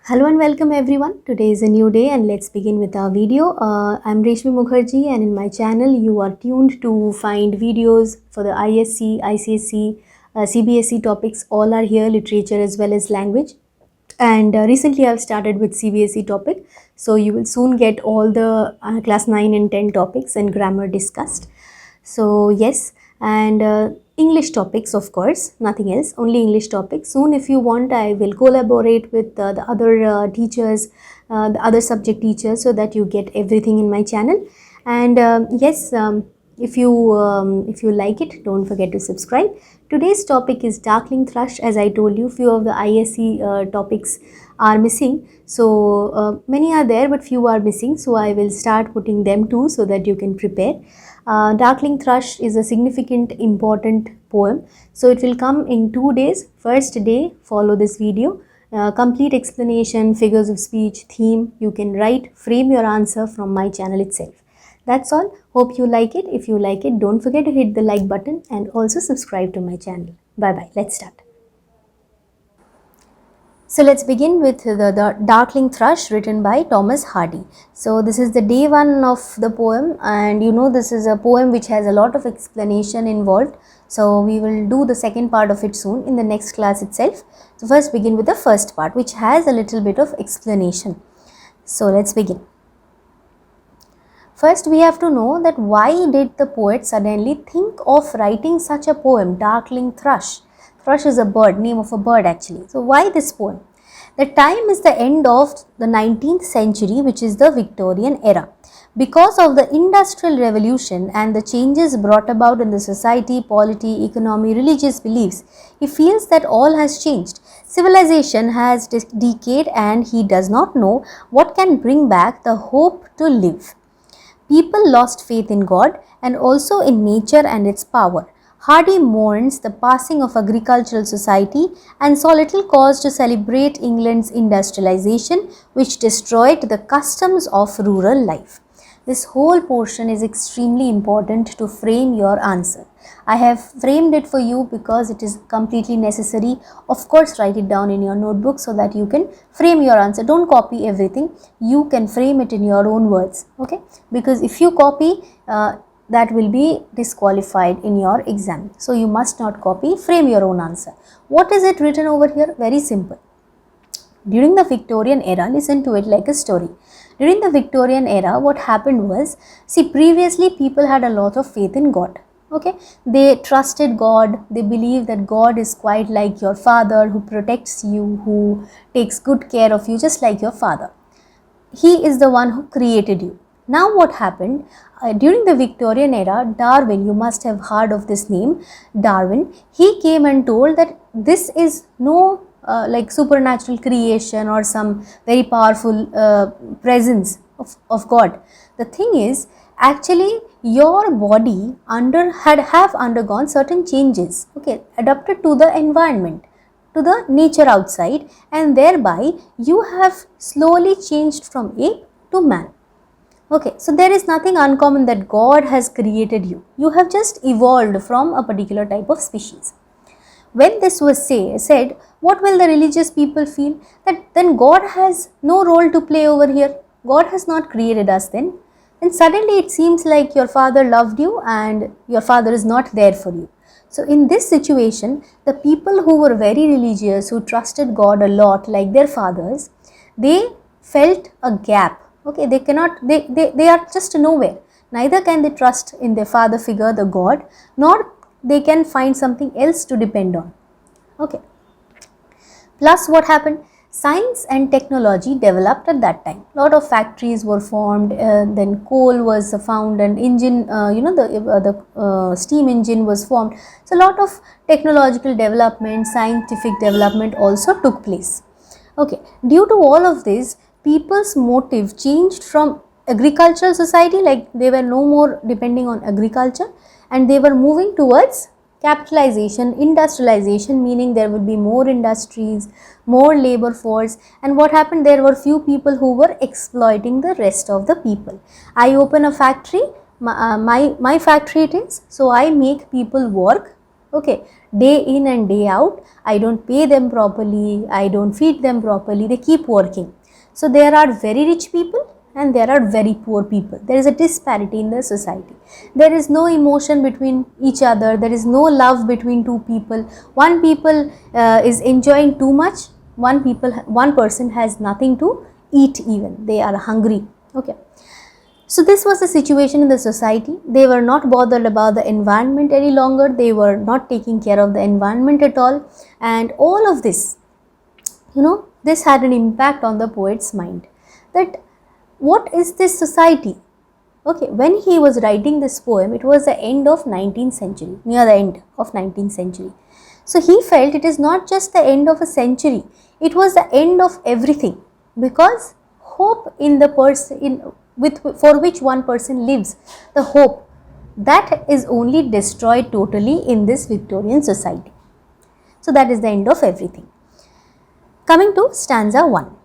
Hello and welcome everyone. Today is a new day and let's begin with our video. I'm Reshmi Mukherjee and in my channel you are tuned to find videos for the ISC, ICSC, CBSE topics. All are here, literature as well as language. And recently I've started with CBSE topic. So you will soon get all the class 9 and 10 topics and grammar discussed. So yes, and English topics, of course, nothing else, only English topics. Soon if you want, I will collaborate with the other teachers, the other subject teachers, so that you get everything in my channel. And yes, if you like it, don't forget to subscribe. Today's topic is Darkling Thrush. As I told you, few of the ISC topics are missing. So many are there but few are missing. So I will start putting them too so that you can prepare. Darkling Thrush is a significant, important poem. So it will come in 2 days. First day, follow this video. Complete explanation, figures of speech, theme. You can write, frame your answer from my channel itself. That's all. Hope you like it. If you like it, don't forget to hit the like button and also subscribe to my channel. Bye bye. Let's start. So let's begin with the Darkling Thrush written by Thomas Hardy. So this is the day 1 of the poem, and you know this is a poem which has a lot of explanation involved. So we will do the second part of it soon in the next class itself. So first begin with the first part which has a little bit of explanation. So let's begin. First we have to know that why did the poet suddenly think of writing such a poem, Darkling Thrush. Thrush is a bird, name of a bird actually. So why this poem? The time is the end of the 19th century, which is the Victorian era. Because of the Industrial Revolution and the changes brought about in the society, polity, economy, religious beliefs, he feels that all has changed. Civilization has decayed and he does not know what can bring back the hope to live. People lost faith in God and also in nature and its power. Hardy mourns the passing of agricultural society and saw little cause to celebrate England's industrialization, which destroyed the customs of rural life. This whole portion is extremely important to frame your answer. I have framed it for you because it is completely necessary. Of course, write it down in your notebook so that you can frame your answer. Don't copy everything. You can frame it in your own words. Okay? Because if you copy, that will be disqualified in your exam. So you must not copy, frame your own answer. What is it written over here? Very simple. During the Victorian era, listen to it like a story. During the Victorian era, what happened was, see, previously people had a lot of faith in God. Okay, they trusted God, they believed that God is quite like your father who protects you, who takes good care of you just like your father. He is the one who created you. Now what happened? During the Victorian era, Darwin, you must have heard of this name, Darwin, he came and told that this is no like supernatural creation or some very powerful presence of God. The thing is, actually your body have undergone certain changes, okay, adapted to the environment, to the nature outside, and thereby you have slowly changed from ape to man. Okay, so there is nothing uncommon that God has created you. You have just evolved from a particular type of species. When this was said, what will the religious people feel? That then God has no role to play over here. God has not created us then. And suddenly it seems like your father loved you and your father is not there for you. So in this situation, the people who were very religious, who trusted God a lot like their fathers, they felt a gap. Okay, they are just nowhere. Neither can they trust in their father figure, the God, nor they can find something else to depend on. Okay. Plus what happened? Science and technology developed at that time. Lot of factories were formed, then coal was found and engine, the steam engine was formed. So lot of technological development, scientific development also took place. Okay, due to all of this, people's motive changed from agricultural society, like they were no more depending on agriculture, and they were moving towards capitalization, industrialization, meaning there would be more industries, more labor force, and what happened, there were few people who were exploiting the rest of the people. I open a factory, my factory it is, so I make people work Okay, day in and day out, I don't pay them properly, I don't feed them properly, they keep working. So there are very rich people and there are very poor people. There is a disparity in the society. There is no emotion between each other, there is no love between two people. One people is enjoying too much, one person has nothing to eat even, they are hungry. Okay. So this was the situation in the society. They were not bothered about the environment any longer. They were not taking care of the environment at all. And all of this, this had an impact on the poet's mind. That what is this society? Okay, when he was writing this poem, it was the end of 19th century, near the end of 19th century. So he felt it is not just the end of a century, it was the end of everything, because hope in the person for which one person lives, the hope, that is only destroyed totally in this Victorian society. So that is the end of everything. Coming to stanza 1.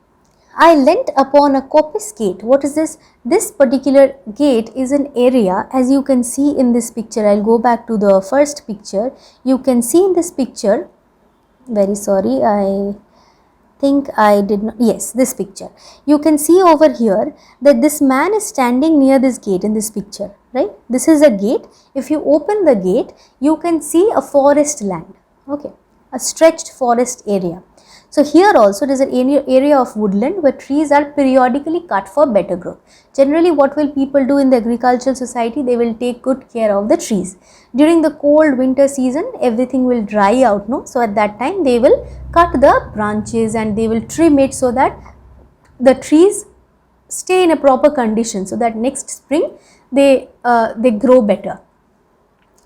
I leant upon a coppice gate. What is this? This particular gate is an area, as you can see in this picture. I'll go back to the first picture. You can see in this picture, very sorry, I think I did not, yes, this picture. You can see over here that this man is standing near this gate in this picture, right? This is a gate. If you open the gate, you can see a forest land, okay, a stretched forest area. So here also there is an area of woodland where trees are periodically cut for better growth. Generally, what will people do in the agricultural society? They will take good care of the trees. During the cold winter season, everything will dry out, no? So at that time they will cut the branches and they will trim it so that the trees stay in a proper condition, so that next spring they grow better.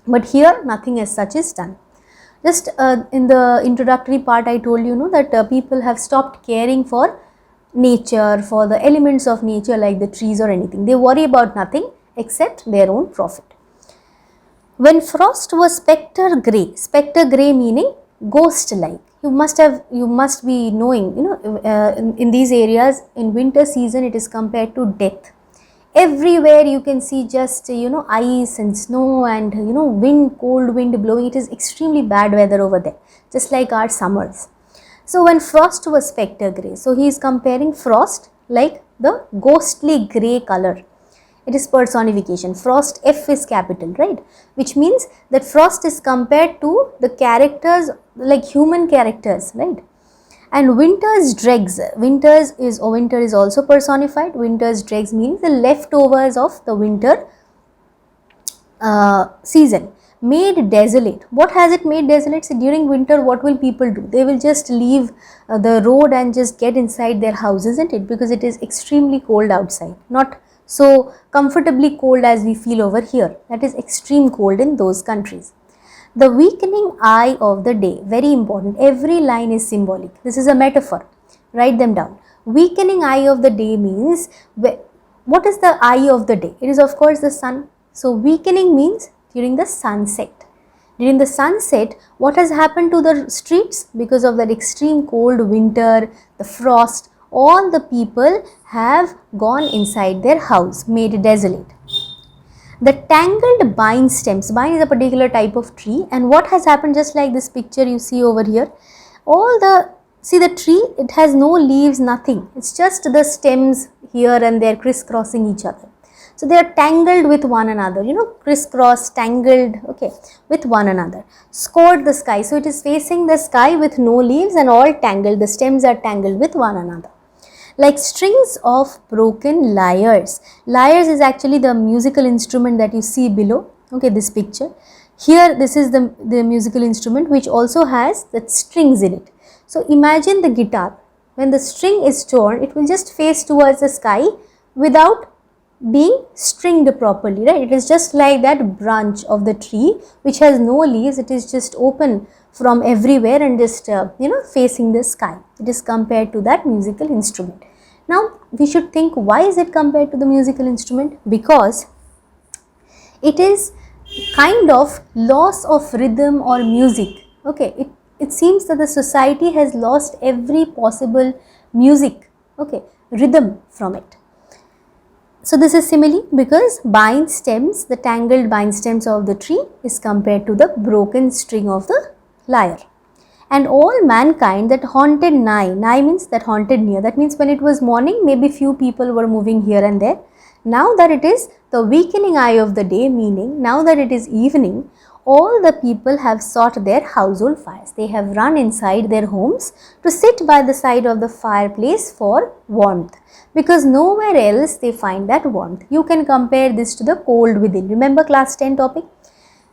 But here nothing as such is done. Just in the introductory part, I told you that people have stopped caring for nature, for the elements of nature like the trees or anything. They worry about nothing except their own profit. When frost was spectre grey meaning ghost like. You must be knowing, in these areas in winter season it is compared to death. Everywhere you can see just ice and snow and wind, cold wind blowing. It is extremely bad weather over there, just like our summers. So when frost was spectre grey, so he is comparing frost like the ghostly grey color. It is personification. Frost, F is capital, right? Which means that frost is compared to the characters like human characters, right? And winter's dregs, winter is also personified. Winter's dregs means the leftovers of the winter season, made desolate. What has it made desolate? So during winter, what will people do? They will just leave the road and just get inside their house, isn't it? Because it is extremely cold outside, not so comfortably cold as we feel over here. That is extreme cold in those countries. The weakening eye of the day, very important. Every line is symbolic. This is a metaphor. Write them down. Weakening eye of the day means, what is the eye of the day? It is of course the sun. So weakening means during the sunset. During the sunset, what has happened to the streets? Because of that extreme cold winter, the frost, all the people have gone inside their house, made desolate. The tangled vine stems, vine is a particular type of tree, and what has happened, just like this picture you see over here, see the tree, it has no leaves, nothing, it's just the stems here and there crisscrossing each other. So they are tangled with one another, crisscross, tangled, okay, with one another. Scored the sky, so it is facing the sky with no leaves and all tangled, the stems are tangled with one another. Like strings of broken lyres. Lyres is actually the musical instrument that you see below, okay, this picture. Here this is the musical instrument which also has the strings in it. So imagine the guitar. When the string is torn, it will just face towards the sky without being stringed properly, right? It is just like that branch of the tree which has no leaves. It is just open from everywhere and just facing the sky. It is compared to that musical instrument. Now we should think, why is it compared to the musical instrument? Because it is kind of loss of rhythm or music. Okay, it seems that the society has lost every possible music, okay, rhythm from it. So this is simile because bind stems, the tangled bind stems of the tree is compared to the broken string of the lyre. And all mankind that haunted nigh means that haunted near. That means when it was morning, maybe few people were moving here and there. Now that it is the weakening eye of the day, meaning now that it is evening, all the people have sought their household fires. They have run inside their homes to sit by the side of the fireplace for warmth, because nowhere else they find that warmth. You can compare this to the cold within. Remember class 10 topic?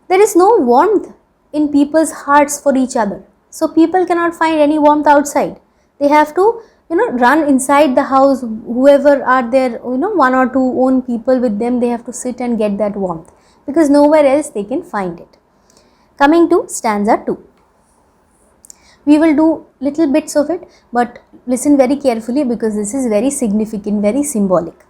There is no warmth in people's hearts for each other. So people cannot find any warmth outside. They have to, run inside the house. Whoever are there, one or two own people with them, they have to sit and get that warmth, because nowhere else they can find it. Coming to stanza 2. We will do little bits of it, but listen very carefully because this is very significant, very symbolic.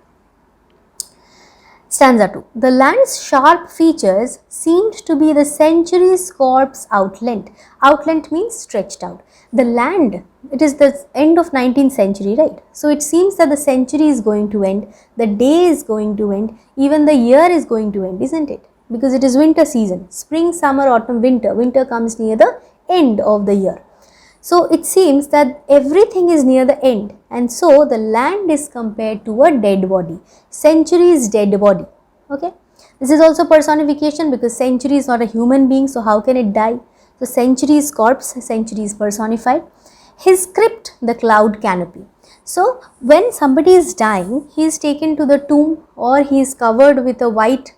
Stanza 2. The land's sharp features seemed to be the century's corpse outlent. Outlent means stretched out. The land, it is the end of 19th century, right? So it seems that the century is going to end, the day is going to end, even the year is going to end, isn't it? Because it is winter season. Spring, summer, autumn, winter. Winter comes near the end of the year. So it seems that everything is near the end, and so the land is compared to a dead body. Century's dead body. Okay. This is also personification because century is not a human being, so how can it die? So century's corpse, century is personified. His crypt, the cloud canopy. So when somebody is dying, he is taken to the tomb or he is covered with a white,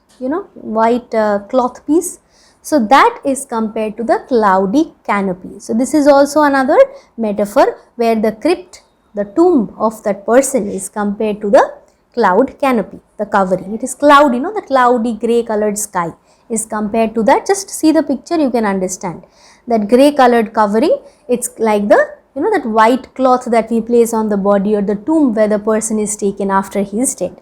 cloth piece. So that is compared to the cloudy canopy. So this is also another metaphor where the crypt, the tomb of that person is compared to the cloud canopy, the covering. It is cloudy, the cloudy grey colored sky is compared to that. Just see the picture, you can understand. That grey colored covering, it's like the, that white cloth that we place on the body or the tomb where the person is taken after he is dead.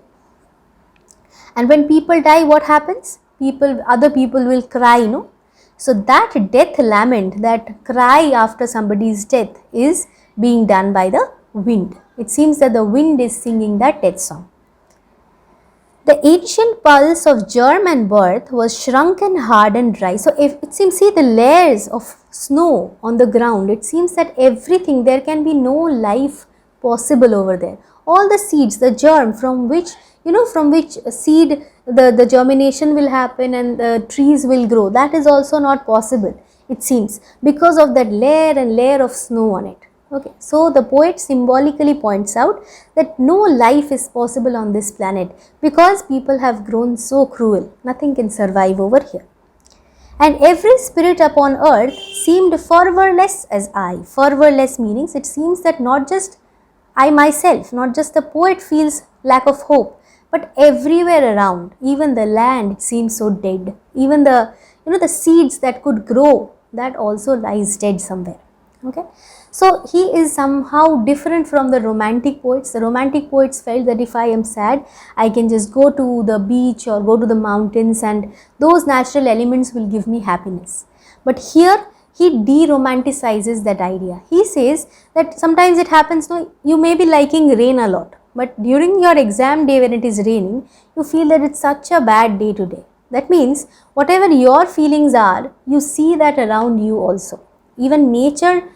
And when people die, what happens? Other people will cry, So that death lament, that cry after somebody's death is being done by the wind. It seems that the wind is singing that death song. The ancient pulse of germ and birth was shrunken, hard and dry. So it seems, see the layers of snow on the ground. It seems that everything, there can be no life possible over there. All the seeds, the germ from which seed the germination will happen and the trees will grow, that is also not possible, it seems, because of that layer and layer of snow on it. Okay, so the poet symbolically points out that no life is possible on this planet because people have grown so cruel. Nothing can survive over here. And every spirit upon earth seemed fervorless as I. Fervorless meanings, it seems that not just I myself, not just the poet feels lack of hope, but everywhere around, even the land seems so dead. Even the, the seeds that could grow, that also lies dead somewhere. Okay. So he is somehow different from the romantic poets. The romantic poets felt that if I am sad, I can just go to the beach or go to the mountains and those natural elements will give me happiness. But here he de-romanticizes that idea. He says that sometimes it happens, you may be liking rain a lot, but during your exam day when it is raining, you feel that it's such a bad day today. That means whatever your feelings are, you see that around you also. Even nature,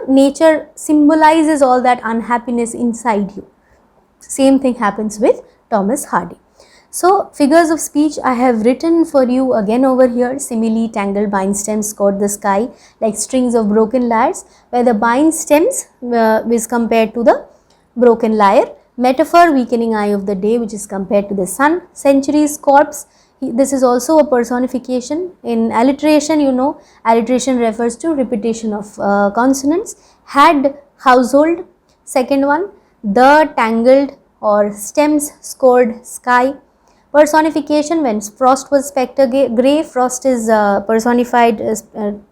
nature symbolizes all that unhappiness inside you. Same thing happens with Thomas Hardy. So figures of speech I have written for you again over here. Simile, tangled bind stems coat the sky like strings of broken lyres, where the bind stems is compared to the broken lyre. Metaphor, weakening eye of the day, which is compared to the sun. Century's corpse, this is also a personification. In alliteration, alliteration refers to repetition of consonants. Had, household. Second one, the tangled or stems scored sky. Personification, when frost was spectre grey, frost is personified as,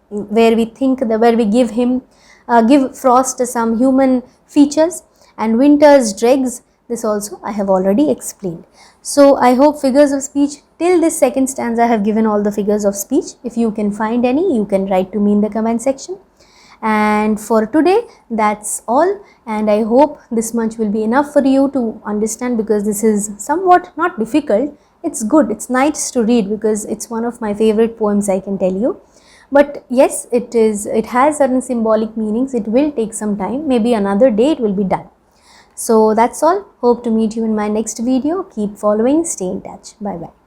where we think, where we give frost some human features. And winter's dregs, this also I have already explained. So I hope figures of speech, till this second stanza I have given all the figures of speech. If you can find any, you can write to me in the comment section. And for today, that's all, and I hope this much will be enough for you to understand, because this is somewhat not difficult. It's good, it's nice to read because it's one of my favorite poems, I can tell you. But yes, it has certain symbolic meanings. It will take some time, maybe another day it will be done. So that's all. Hope to meet you in my next video. Keep following, stay in touch. Bye bye.